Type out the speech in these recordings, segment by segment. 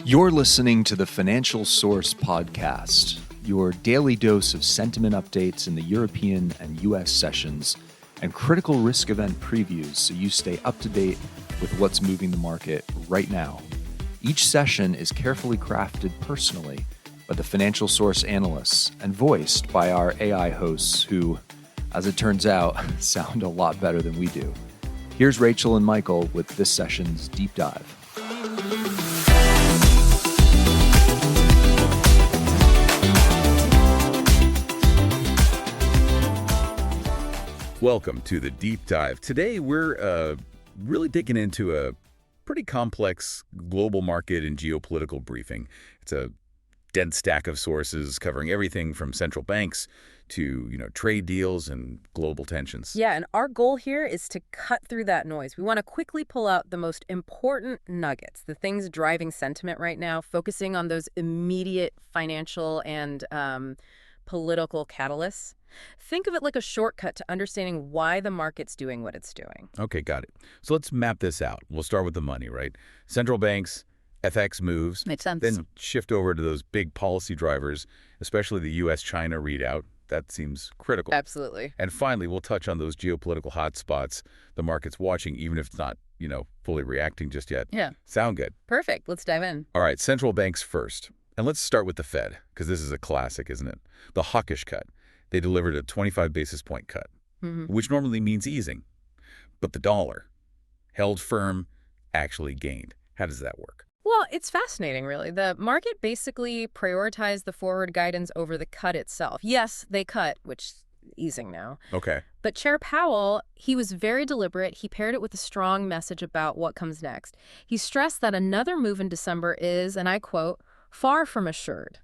You're listening to the Financial Source Podcast, your daily dose of sentiment updates in the European and U.S. sessions and critical risk event previews so you stay up to date with what's moving the market right now. Each session is carefully crafted personally by the Financial Source analysts and voiced by our AI hosts who, as it turns out, sound a lot better than we do. Here's Rachel and Michael with this session's deep dive. Welcome to the Deep Dive. Today we're really digging into a pretty complex global market and geopolitical briefing. It's a dense stack of sources covering everything from central banks to, trade deals and global tensions. Yeah, and our goal here is to cut through that noise. We want to quickly pull out the most important nuggets, the things driving sentiment right now, focusing on those immediate financial and political catalysts. Think of it like a shortcut to understanding why the market's doing what it's doing. Okay, got it. So let's map this out. We'll start with the money, right? Central banks, FX moves. Makes sense. Then shift over to those big policy drivers, especially the U.S.-China readout. That seems critical. Absolutely. And finally, we'll touch on those geopolitical hotspots the market's watching, even if it's not, fully reacting just yet. Yeah. Sound good? Perfect. Let's dive in. All right, central banks first. And let's start with the Fed, because this is a classic, isn't it? The Hawkish cut. They delivered a 25 basis point cut, which normally means easing. But the dollar, held firm, actually gained. How does that work? Well, it's fascinating, really. The market basically prioritized the forward guidance over the cut itself. Yes, they cut, which is easing now. Okay. But Chair Powell, he was very deliberate. He paired it with a strong message about what comes next. He stressed that another move in December is, and I quote, far from assured.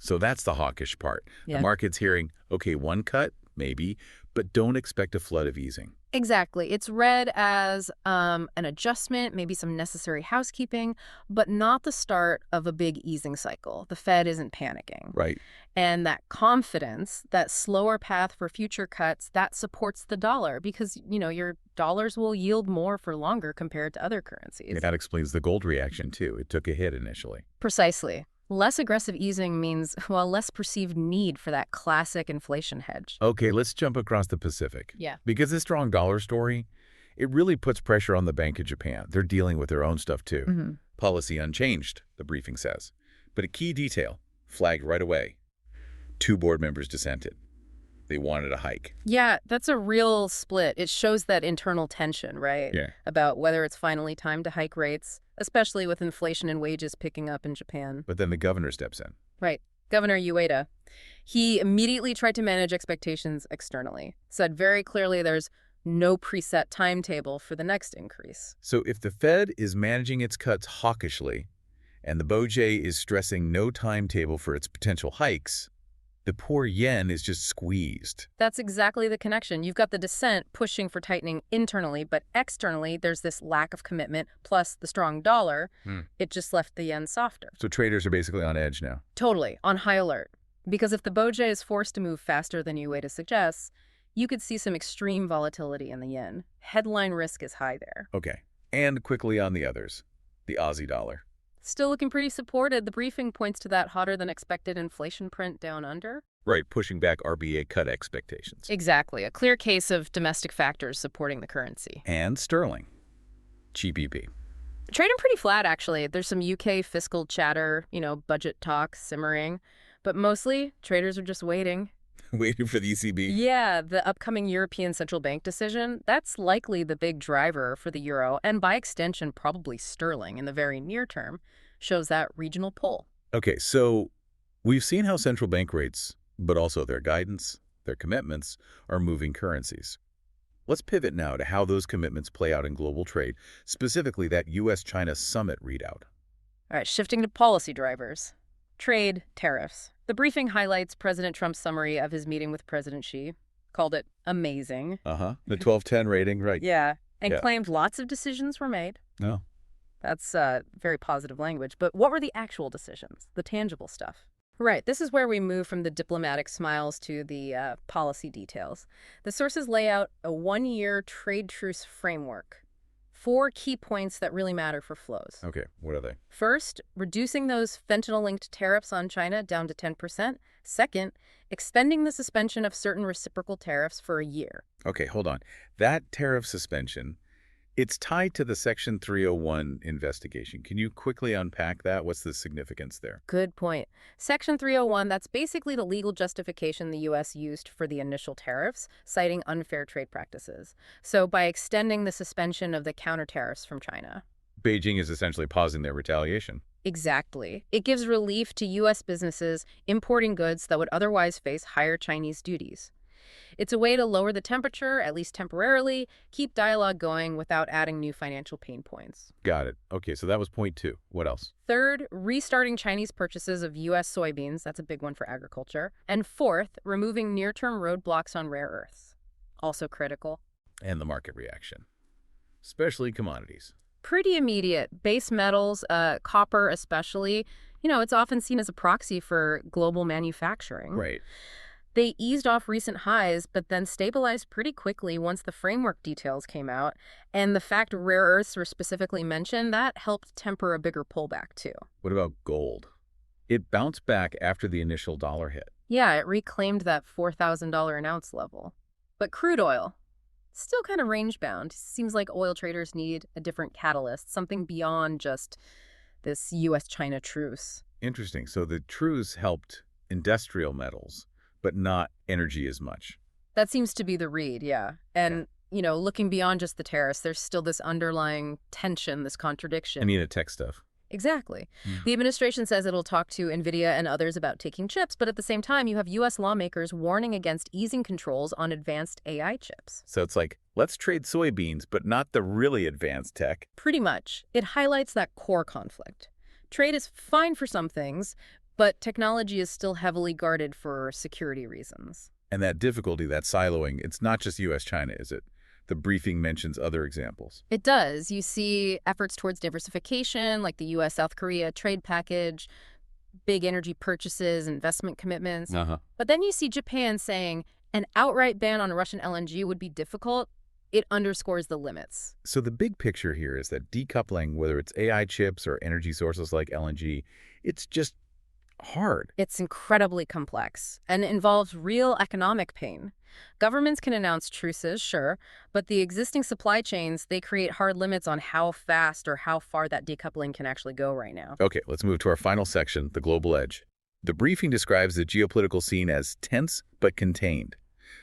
So that's the hawkish part. Yeah. The market's hearing, okay, one cut, maybe, but don't expect a flood of easing. Exactly. It's read as an adjustment, maybe some necessary housekeeping, but not the start of a big easing cycle. The Fed isn't panicking. Right. And that confidence, that slower path for future cuts, that supports the dollar because, your dollars will yield more for longer compared to other currencies. Yeah, that explains the gold reaction, too. It took a hit initially. Precisely. Less aggressive easing means, less perceived need for that classic inflation hedge. Okay, let's jump across the Pacific. Yeah. Because this strong dollar story, it really puts pressure on the Bank of Japan. They're dealing with their own stuff, too. Policy unchanged, the briefing says. But a key detail, flagged right away. 2 board members dissented. They wanted a hike. Yeah, that's a real split. It shows that internal tension, right? Yeah. About whether it's finally time to hike rates, especially with inflation and wages picking up in Japan. But then the governor steps in. Right. Governor Ueda. He immediately tried to manage expectations externally. Said very clearly there's no preset timetable for the next increase. So if the Fed is managing its cuts hawkishly, and the BOJ is stressing no timetable for its potential hikes, the poor yen is just squeezed. That's exactly the connection. You've got the dissent pushing for tightening internally, but externally, there's this lack of commitment, plus the strong dollar. It just left the yen softer. So traders are basically on edge now. Totally, on high alert. Because if the BOJ is forced to move faster than Ueda suggests, you could see some extreme volatility in the yen. Headline risk is high there. Okay. And quickly on the others. The Aussie dollar. Still looking pretty supported. The briefing points to that hotter-than-expected inflation print down under. Right, pushing back RBA cut expectations. Exactly. A clear case of domestic factors supporting the currency. And sterling. GBP. Trading pretty flat, actually. There's some UK fiscal chatter, budget talks simmering. But mostly, traders are just waiting. Waiting for the ECB? Yeah, the upcoming European Central Bank decision, that's likely the big driver for the euro, and by extension, probably sterling in the very near term, shows that regional pull. Okay, so we've seen how central bank rates, but also their guidance, their commitments, are moving currencies. Let's pivot now to how those commitments play out in global trade, specifically that U.S.-China summit readout. All right, shifting to policy drivers. Trade, tariffs. The briefing highlights President Trump's summary of his meeting with President Xi, called it amazing. The 1210 rating, right. Yeah, and claimed lots of decisions were made. No. That's very positive language. But what were the actual decisions, the tangible stuff? Right. This is where we move from the diplomatic smiles to the policy details. The sources lay out a one-year trade truce framework 4 key points that really matter for flows. Okay, what are they? First, reducing those fentanyl-linked tariffs on China down to 10%. Second, extending the suspension of certain reciprocal tariffs for a year. Okay, hold on. That tariff suspension, it's tied to the Section 301 investigation. Can you quickly unpack that? What's the significance there? Good point. Section 301, that's basically the legal justification the U.S. used for the initial tariffs, citing unfair trade practices. So by extending the suspension of the counter tariffs from China. Beijing is essentially pausing their retaliation. Exactly. It gives relief to U.S. businesses importing goods that would otherwise face higher Chinese duties. It's a way to lower the temperature, at least temporarily, keep dialogue going without adding new financial pain points. Got it. Okay, so that was point 2. What else? Third, restarting Chinese purchases of U.S. soybeans. That's a big one for agriculture. And fourth, removing near-term roadblocks on rare earths. Also critical. And the market reaction, especially commodities. Pretty immediate. Base metals, copper especially, it's often seen as a proxy for global manufacturing. Right. They eased off recent highs, but then stabilized pretty quickly once the framework details came out. And the fact rare earths were specifically mentioned, that helped temper a bigger pullback too. What about gold? It bounced back after the initial dollar hit. Yeah, it reclaimed that $4,000 an ounce level. But crude oil, still kind of range-bound. Seems like oil traders need a different catalyst, something beyond just this U.S.-China truce. Interesting. So the truce helped industrial metals, but not energy as much. That seems to be the read, yeah. And, looking beyond just the tariffs, there's still this underlying tension, this contradiction. I mean, tech stuff. Exactly. The administration says it'll talk to NVIDIA and others about taking chips, but at the same time, you have U.S. lawmakers warning against easing controls on advanced AI chips. So it's like, let's trade soybeans, but not the really advanced tech. Pretty much. It highlights that core conflict. Trade is fine for some things, but technology is still heavily guarded for security reasons. And that difficulty, that siloing, it's not just U.S.-China, is it? The briefing mentions other examples. It does. You see efforts towards diversification, like the U.S.-South Korea trade package, big energy purchases, investment commitments. But then you see Japan saying an outright ban on Russian LNG would be difficult. It underscores the limits. So the big picture here is that decoupling, whether it's AI chips or energy sources like LNG, it's just hard. It's incredibly complex and involves real economic pain. Governments can announce truces, sure, but the existing supply chains, they create hard limits on how fast or how far that decoupling can actually go right now. Okay, let's move to our final section, the global edge. The briefing describes the geopolitical scene as tense but contained.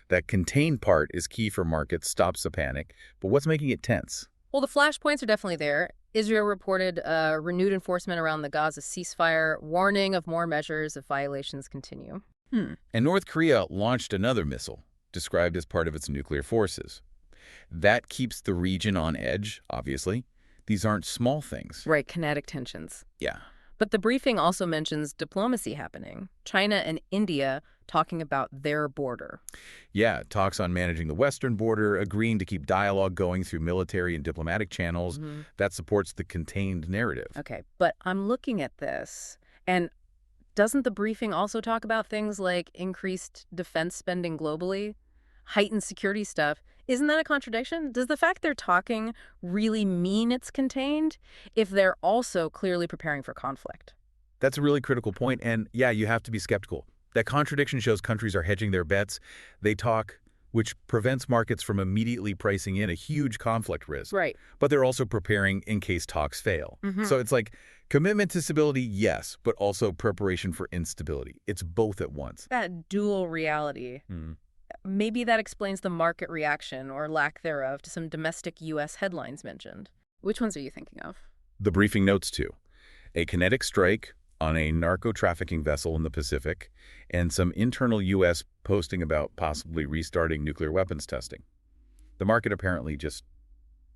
That contained part is key for markets, stops the panic, but what's making it tense? Well, the flashpoints are definitely there. Israel reported renewed enforcement around the Gaza ceasefire, warning of more measures if violations continue. And North Korea launched another missile, described as part of its nuclear forces. That keeps the region on edge, obviously. These aren't small things. Right, kinetic tensions. Yeah. But the briefing also mentions diplomacy happening. China and India talking about their border. Yeah, talks on managing the western border, agreeing to keep dialogue going through military and diplomatic channels. That supports the contained narrative. Okay, but I'm looking at this, and doesn't the briefing also talk about things like increased defense spending globally, heightened security stuff? Isn't that a contradiction? Does the fact they're talking really mean it's contained if they're also clearly preparing for conflict? That's a really critical point, and yeah, you have to be skeptical. That contradiction shows countries are hedging their bets. They talk, which prevents markets from immediately pricing in a huge conflict risk. Right. But they're also preparing in case talks fail. So it's like commitment to stability, yes, but also preparation for instability. It's both at once. That dual reality. Maybe that explains the market reaction or lack thereof to some domestic U.S. headlines mentioned. Which ones are you thinking of? The briefing notes too. A kinetic strike on a narco-trafficking vessel in the Pacific, and some internal U.S. posting about possibly restarting nuclear weapons testing. The market apparently just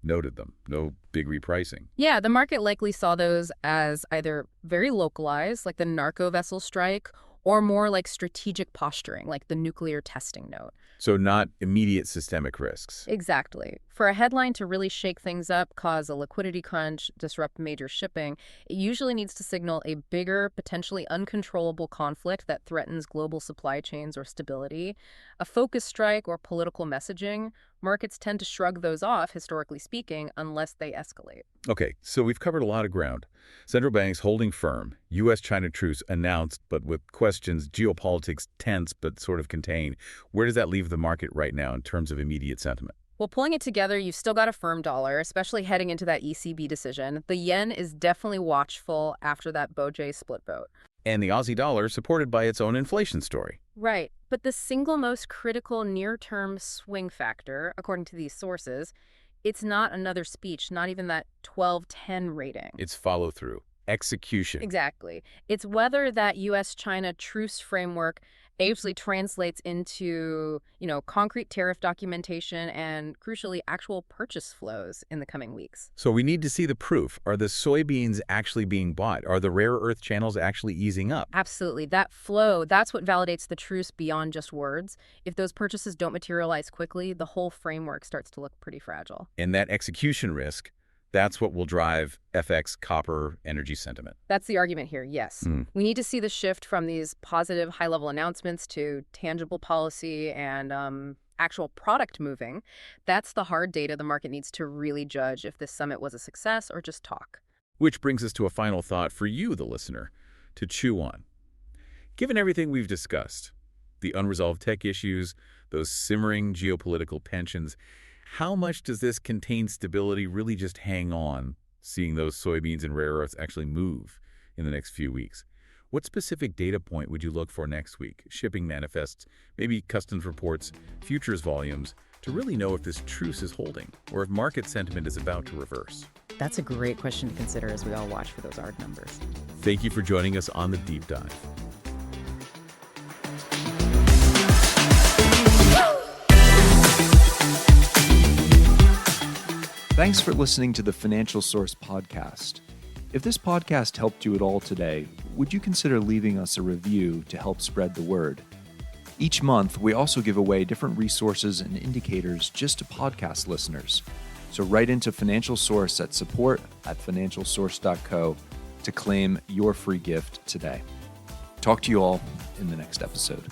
noted them. No big repricing. Yeah, the market likely saw those as either very localized, like the narco vessel strike, or more like strategic posturing, like the nuclear testing note. So not immediate systemic risks. Exactly. For a headline to really shake things up, cause a liquidity crunch, disrupt major shipping, it usually needs to signal a bigger, potentially uncontrollable conflict that threatens global supply chains or stability. A focus strike or political messaging, markets tend to shrug those off, historically speaking, unless they escalate. Okay, so we've covered a lot of ground. Central banks holding firm, U.S.-China truce announced, but with questions, geopolitics tense but sort of contained. Where does that leave the market right now in terms of immediate sentiment? Well, pulling it together, you've still got a firm dollar, especially heading into that ECB decision. The yen is definitely watchful after that BOJ split vote. And the Aussie dollar supported by its own inflation story. Right. But the single most critical near-term swing factor, according to these sources, it's not another speech, not even that 12-10 rating. It's follow-through, execution. Exactly. It's whether that U.S.-China truce framework actually translates into, concrete tariff documentation and, crucially, actual purchase flows in the coming weeks. So we need to see the proof. Are the soybeans actually being bought? Are the rare earth channels actually easing up? Absolutely. That flow, that's what validates the truce beyond just words. If those purchases don't materialize quickly, the whole framework starts to look pretty fragile. And that execution risk, that's what will drive FX, copper, energy sentiment. That's the argument here, yes. We need to see the shift from these positive high-level announcements to tangible policy and actual product moving. That's the hard data the market needs to really judge if this summit was a success or just talk. Which brings us to a final thought for you, the listener, to chew on. Given everything we've discussed, the unresolved tech issues, those simmering geopolitical tensions, how much does this contained stability really just hang on, seeing those soybeans and rare earths actually move in the next few weeks? What specific data point would you look for next week? Shipping manifests, maybe customs reports, futures volumes, to really know if this truce is holding or if market sentiment is about to reverse? That's a great question to consider as we all watch for those hard numbers. Thank you for joining us on The Deep Dive. Thanks for listening to the Financial Source podcast. If this podcast helped you at all today, would you consider leaving us a review to help spread the word? Each month, we also give away different resources and indicators just to podcast listeners. So write into Financial Source at support@financialsource.co to claim your free gift today. Talk to you all in the next episode.